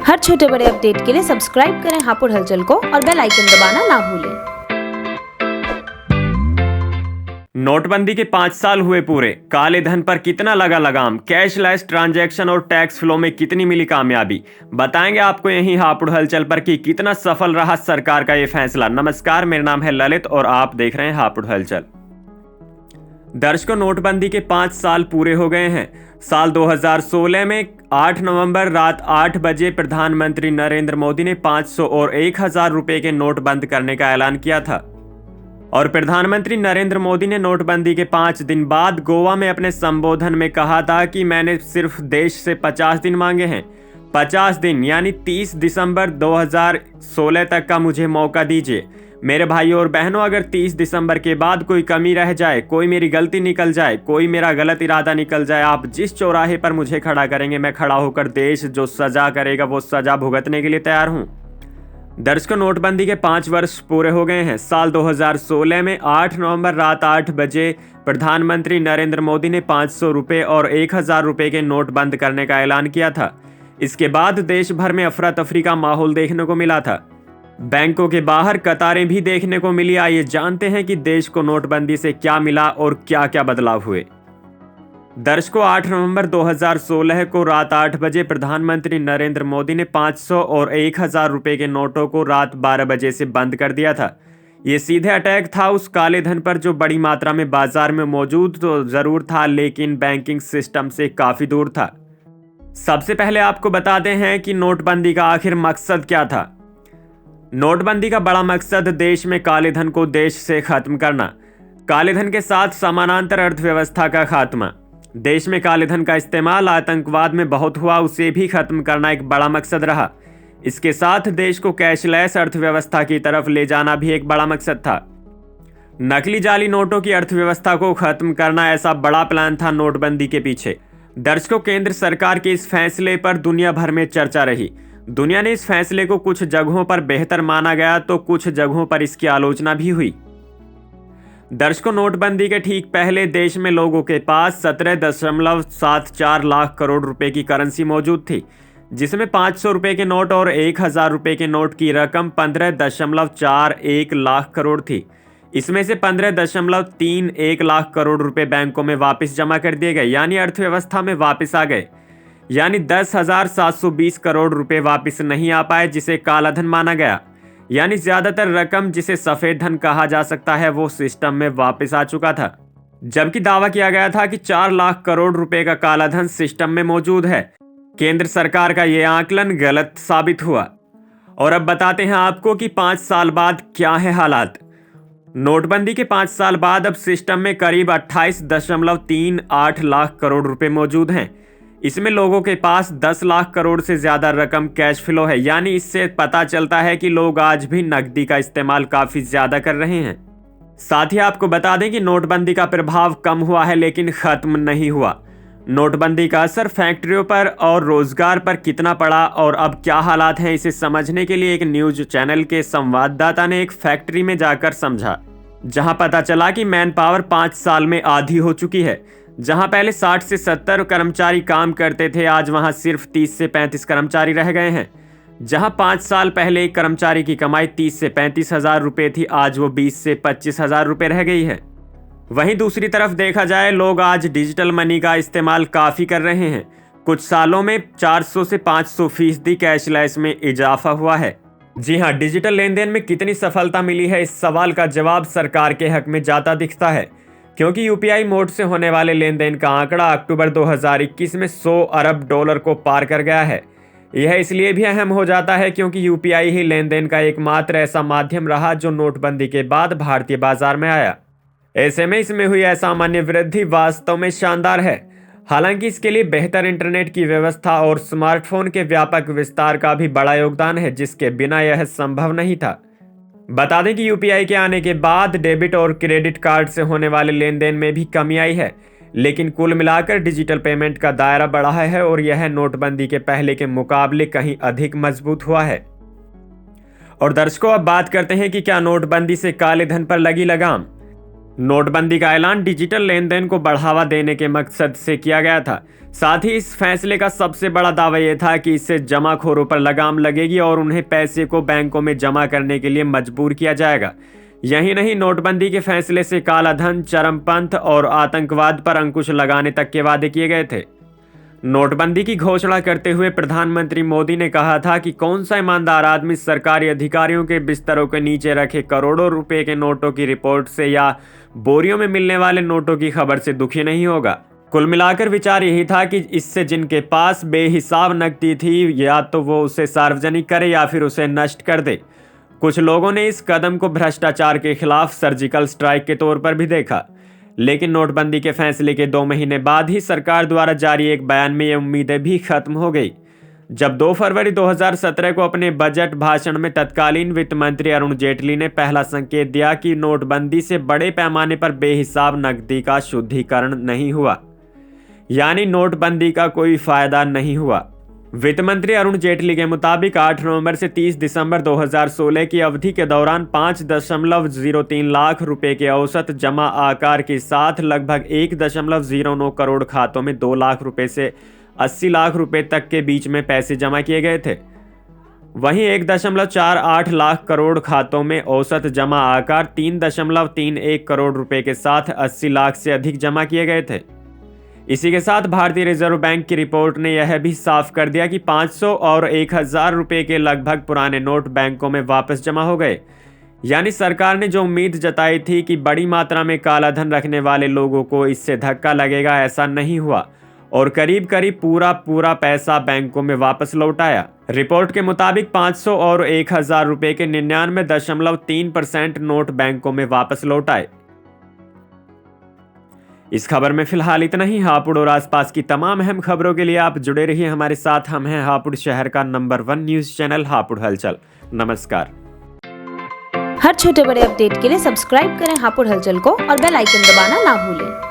हर छोटे बड़े अपडेट के लिए सब्सक्राइब करें हापुड़ हलचल को और बेल आइकन दबाना ना भूलें। नोटबंदी के 5 साल हुए पूरे, काले धन पर कितना लगा लगाम, कैशलेस ट्रांजैक्शन और टैक्स फ्लो में कितनी मिली कामयाबी, बताएंगे आपको यहीं हापुड़ हलचल पर कि कितना सफल रहा सरकार का ये फैसला। नमस्कार, मेरा नाम है ललित और आप देख रहे हैं हापुड़ हलचल। दर्शकों, नोटबंदी के 5 साल पूरे हो गए हैं। साल 2016 में 8 नवंबर रात 8 बजे प्रधानमंत्री नरेंद्र मोदी ने 500 और 1000 रुपए के नोट बंद करने का ऐलान किया था। और प्रधानमंत्री नरेंद्र मोदी ने नोटबंदी के 5 दिन बाद गोवा में अपने संबोधन में कहा था कि मैंने सिर्फ देश से 50 दिन मांगे हैं। 50 दिन यानी 30 दिसंबर 2016 तक का मुझे मौका दीजिए। मेरे भाइयों और बहनों, अगर 30 दिसंबर के बाद कोई कमी रह जाए, कोई मेरी गलती निकल जाए, कोई मेरा गलत इरादा निकल जाए, आप जिस चौराहे पर मुझे खड़ा करेंगे, मैं खड़ा होकर देश जो सजा करेगा वो सजा भुगतने के लिए तैयार हूं। दर्शकों, नोटबंदी के 5 वर्ष पूरे हो गए हैं। साल 2016 में 8 नवंबर रात 8 बजे प्रधानमंत्री नरेंद्र मोदी ने 500 रुपये और 1000 रुपये के नोट बंद करने का ऐलान किया था। इसके बाद देश भर में अफरा तफरी का माहौल देखने को मिला था। बैंकों के बाहर कतारें भी देखने को मिली। आइए जानते हैं कि देश को नोटबंदी से क्या मिला और क्या क्या बदलाव हुए। दर्शकों, 8 नवंबर 2016 को रात 8 बजे प्रधानमंत्री नरेंद्र मोदी ने 500 और 1000 रुपये के नोटों को रात 12 बजे से बंद कर दिया था। ये सीधे अटैक था उस काले धन पर जो बड़ी मात्रा में बाजार में मौजूद तो जरूर था, लेकिन बैंकिंग सिस्टम से काफी दूर था। सबसे पहले आपको बताते हैं कि नोटबंदी का आखिर मकसद क्या था। नोटबंदी का बड़ा मकसद देश में काले धन को देश से खत्म करना, काले धन के साथ समानांतर अर्थव्यवस्था का खात्मा। देश में काले धन का इस्तेमाल आतंकवाद में बहुत हुआ, उसे भी खत्म करना एक बड़ा मकसद रहा। इसके साथ देश को कैशलेस अर्थव्यवस्था की तरफ ले जाना भी एक बड़ा मकसद था। नकली जाली नोटों की अर्थव्यवस्था को खत्म करना, ऐसा बड़ा प्लान था नोटबंदी के पीछे। दर्शकों, केंद्र सरकार के इस फैसले पर दुनिया भर में चर्चा रही। दुनिया ने इस फैसले को कुछ जगहों पर बेहतर माना गया तो कुछ जगहों पर इसकी आलोचना भी हुई। दर्शकों, नोटबंदी के ठीक पहले देश में लोगों के पास 17.74 लाख करोड़ रुपए की करेंसी मौजूद थी, जिसमें 500 रुपए के नोट और 1000 रुपए के नोट की रकम 15.41 लाख करोड़ थी। इसमें से 15.31 लाख करोड़ रुपए बैंकों में वापस जमा कर दिए गए, यानी अर्थव्यवस्था में वापस आ गए। यानी 10,720 करोड़ रुपए वापस नहीं आ पाए, जिसे काला धन माना गया। यानी ज्यादातर रकम, जिसे सफेद धन कहा जा सकता है, वो सिस्टम में वापस आ चुका था। जबकि दावा किया गया था कि 4 लाख करोड़ रुपए का काला धन सिस्टम में मौजूद है। केंद्र सरकार का यह आकलन गलत साबित हुआ। और अब बताते हैं आपको कि 5 साल बाद क्या है हालात। नोटबंदी के 5 साल बाद अब सिस्टम में करीब 28.38 लाख करोड़ रुपए मौजूद हैं। इसमें लोगों के पास 10 लाख करोड़ से ज्यादा रकम कैश फ्लो है। यानी इससे पता चलता है कि लोग आज भी नकदी का इस्तेमाल काफी ज्यादा कर रहे हैं। साथ ही आपको बता दें कि नोटबंदी का प्रभाव कम हुआ है, लेकिन खत्म नहीं हुआ। नोटबंदी का असर फैक्ट्रियों पर और रोजगार पर कितना पड़ा और अब क्या हालात हैं, इसे समझने के लिए एक न्यूज चैनल के संवाददाता ने एक फैक्ट्री में जाकर समझा, जहां पता चला कि मैन पावर 5 साल में आधी हो चुकी है। जहां पहले 60 से 70 कर्मचारी काम करते थे, आज वहां सिर्फ 30 से 35 कर्मचारी रह गए हैं। जहां 5 साल पहले एक कर्मचारी की कमाई 30 से 35 हजार रुपए थी, आज वो 20 से 25 हजार रुपए रह गई है। वहीं दूसरी तरफ देखा जाए, लोग आज डिजिटल मनी का इस्तेमाल काफी कर रहे हैं। कुछ सालों में 400 से 500% कैशलेस में इजाफा हुआ है। जी हाँ, डिजिटल लेन देन में कितनी सफलता मिली है, इस सवाल का जवाब सरकार के हक में जाता दिखता है, क्योंकि यूपीआई मोड से होने वाले लेन देन का आंकड़ा अक्टूबर 2021 में 100 अरब डॉलर को पार कर गया है। यह इसलिए भी अहम हो जाता है क्योंकि यूपीआई ही लेन देन का एकमात्र ऐसा माध्यम रहा जो नोटबंदी के बाद भारतीय बाजार में आया। ऐसे में इसमें हुई असामान्य वृद्धि वास्तव में शानदार है। हालांकि इसके लिए बेहतर इंटरनेट की व्यवस्था और स्मार्टफोन के व्यापक विस्तार का भी बड़ा योगदान है, जिसके बिना यह संभव नहीं था। बता दें कि यूपीआई के आने के बाद डेबिट और क्रेडिट कार्ड से होने वाले लेन देन में भी कमी आई है, लेकिन कुल मिलाकर डिजिटल पेमेंट का दायरा बढ़ा है और यह नोटबंदी के पहले के मुकाबले कहीं अधिक मजबूत हुआ है। और दर्शकों, अब बात करते हैं कि क्या नोटबंदी से काले धन पर लगी लगाम। नोटबंदी का ऐलान डिजिटल लेन देन को बढ़ावा देने के मकसद से किया गया था। साथ ही इस फैसले का सबसे बड़ा दावा यह था कि इससे जमाखोरों पर लगाम लगेगी और उन्हें पैसे को बैंकों में जमा करने के लिए मजबूर किया जाएगा। यही नहीं, नोटबंदी के फैसले से कालाधन, चरमपंथ और आतंकवाद पर अंकुश लगाने तक के वादे किए गए थे। नोटबंदी की घोषणा करते हुए प्रधानमंत्री मोदी ने कहा था कि कौन सा ईमानदार आदमी सरकारी अधिकारियों के बिस्तरों के नीचे रखे करोड़ों रुपए के नोटों की रिपोर्ट से या बोरियों में मिलने वाले नोटों की खबर से दुखी नहीं होगा। कुल मिलाकर विचार यही था कि इससे जिनके पास बेहिसाब नकदी थी, या तो वो उसे सार्वजनिक करे या फिर उसे नष्ट कर दे। कुछ लोगों ने इस कदम को भ्रष्टाचार के खिलाफ सर्जिकल स्ट्राइक के तौर पर भी देखा। लेकिन नोटबंदी के फैसले के 2 महीने बाद ही सरकार द्वारा जारी एक बयान में ये उम्मीदें भी खत्म हो गई। जब 2 फरवरी 2017 को अपने बजट भाषण में तत्कालीन वित्त मंत्री अरुण जेटली ने पहला संकेत दिया कि नोटबंदी से बड़े पैमाने पर बेहिसाब नकदी का शुद्धिकरण नहीं हुआ, यानी नोटबंदी का कोई फायदा नहीं हुआ। वित्त मंत्री अरुण जेटली के मुताबिक 8 नवंबर से 30 दिसंबर 2016 की अवधि के दौरान 5.03 लाख रुपए के औसत जमा आकार के साथ लगभग 1.09 करोड़ खातों में 2 लाख रुपए से 80 लाख रुपए तक के बीच में पैसे जमा किए गए थे। वहीं 1.48 लाख करोड़ खातों में औसत जमा आकार 3.31 करोड़ रुपए के साथ 80 लाख से अधिक जमा किए गए थे। इसी के साथ भारतीय रिजर्व बैंक की रिपोर्ट ने यह भी साफ कर दिया कि 500 और 1000 रुपए के लगभग पुराने नोट बैंकों में वापस जमा हो गए। यानी सरकार ने जो उम्मीद जताई थी कि बड़ी मात्रा में काला धन रखने वाले लोगों को इससे धक्का लगेगा, ऐसा नहीं हुआ और करीब करीब पूरा पैसा बैंकों में वापस लौट आया। रिपोर्ट के मुताबिक 500 और 1000 रुपए के 99.3% नोट बैंकों में वापस लौट आए। इस खबर में फिलहाल इतना ही। हापुड़ और आसपास की तमाम अहम खबरों के लिए आप जुड़े रहिए हमारे साथ। हम हैं हापुड़ शहर का नंबर 1 न्यूज चैनल हापुड़ हलचल। नमस्कार। हर छोटे बड़े अपडेट के लिए सब्सक्राइब करें हापुड़ हलचल को और बेल आइकन दबाना ना भूलें।